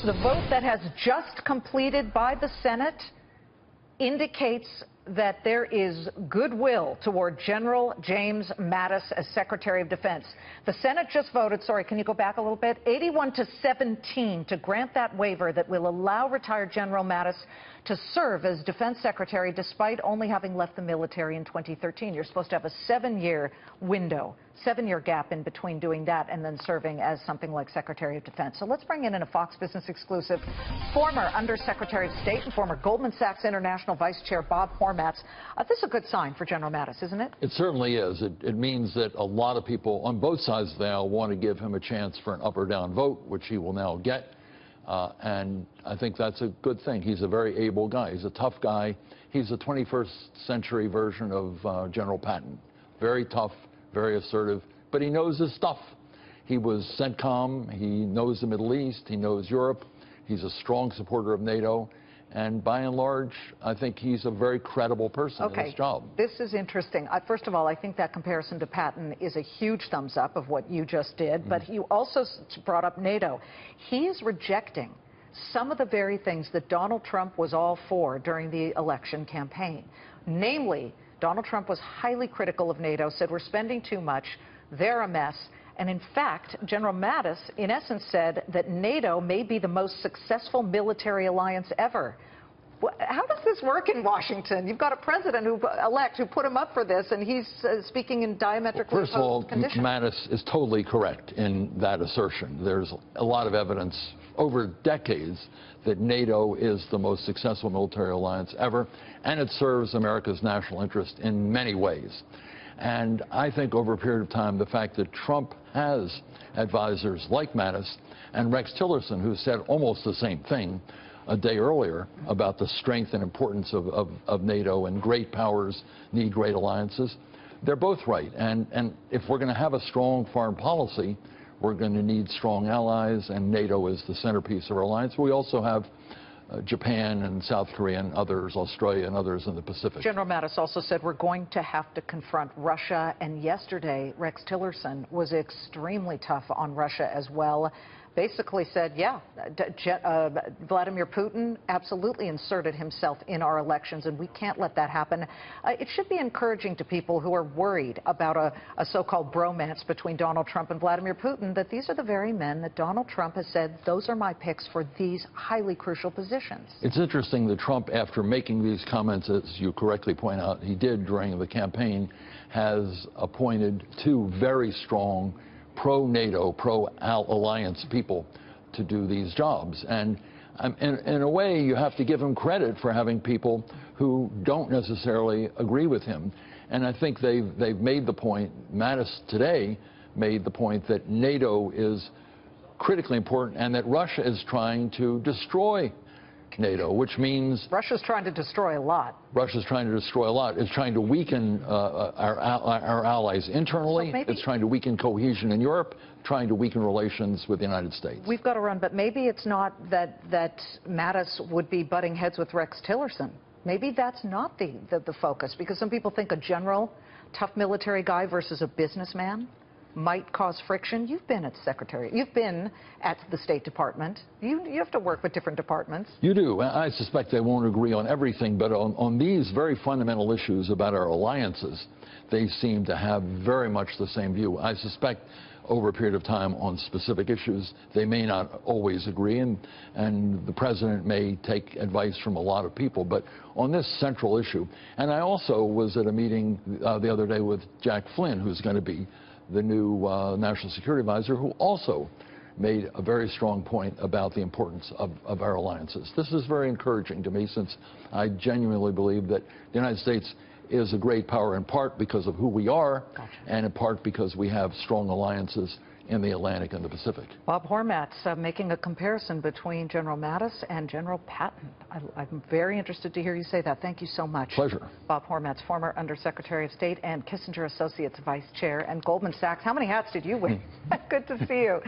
Folks, the vote that has just completed by the Senate indicates that there is goodwill toward General James Mattis as Secretary of Defense. The Senate just voted, sorry, can you go back a little bit? 81-17 to grant that waiver that will allow retired General Mattis to serve as Defense Secretary despite only having left the military in 2013. You're supposed to have a 7-year window, 7-year gap in between doing that and then serving as something like Secretary of Defense. So let's bring in a Fox Business exclusive, former Undersecretary of State and former Goldman Sachs International Vice Chair Bob Hormats. This is a good sign for General Mattis, isn't it? It certainly is. It means that a lot of people on both sides of the aisle want to give him a chance for an up or down vote, which he will now get. And I think that's a good thing. He's a very able guy. He's a tough guy. He's a 21st century version of General Patton. Very tough, very assertive, but he knows his stuff. He was CENTCOM. He knows the Middle East. He knows Europe. He's a strong supporter of NATO. And by and large, I think he's a very credible person in his job. This is interesting. First of all, I think that comparison to Patton is a huge thumbs up of what you just did. But you also brought up NATO. He is rejecting some of the very things that Donald Trump was all for during the election campaign. Namely, Donald Trump was highly critical of NATO, said we're spending too much, they're a mess. And in fact, General Mattis, in essence, said that NATO may be the most successful military alliance ever. How does this work in Washington? You've got a president-elect who put him up for this, and he's speaking in diametrically opposed conditions. First of all, Mattis is totally correct in that assertion. There's a lot of evidence over decades that NATO is the most successful military alliance ever, and it serves America's national interest in many ways. And I think over a period of time, the fact that Trump has advisors like Mattis and Rex Tillerson, who said almost the same thing a day earlier about the strength and importance of NATO, and great powers need great alliances, they're both right. And if we're going to have a strong foreign policy, we're going to need strong allies, and NATO is the centerpiece of our alliance. We also have Japan and South Korea and others, Australia and others in the Pacific. General Mattis also said we're going to have to confront Russia, and yesterday Rex Tillerson was extremely tough on Russia as well. Basically said, yeah, Vladimir Putin absolutely inserted himself in our elections, and we can't let that happen. It should be encouraging to people who are worried about a so-called bromance between Donald Trump and Vladimir Putin that these are the very men that Donald Trump has said, those are my picks for these highly crucial positions. It's interesting that Trump, after making these comments, as you correctly point out, he did during the campaign, has appointed two very strong pro-NATO, pro-alliance people to do these jobs. And in a way, you have to give him credit for having people who don't necessarily agree with him. And I think they've made the point, Mattis today made the point, that NATO is critically important and that Russia is trying to destroy NATO, which means... Russia's trying to destroy a lot. Russia's trying to destroy a lot. It's trying to weaken our allies internally. So it's trying to weaken cohesion in Europe, trying to weaken relations with the United States. We've got to run, but maybe it's not that Mattis would be butting heads with Rex Tillerson. Maybe that's not the focus, because some people think a general, tough military guy versus a businessman might cause friction. You've been at the State Department. You have to work with different departments. You do. I suspect they won't agree on everything, but on these very fundamental issues about our alliances, they seem to have very much the same view. I suspect over a period of time on specific issues, they may not always agree, and the president may take advice from a lot of people. But on this central issue, and I also was at a meeting the other day with Jack Flynn, who's going to be the new National Security Advisor, who also made a very strong point about the importance of our alliances. This is very encouraging to me, since I genuinely believe that the United States is a great power in part because of who we are, and in part because we have strong alliances in the Atlantic and the Pacific. Bob Hormats making a comparison between General Mattis and General Patton. I'm very interested to hear you say that. Thank you so much. Pleasure. Bob Hormats, former Undersecretary of State and Kissinger Associates Vice Chair and Goldman Sachs. How many hats did you win? Good to see you.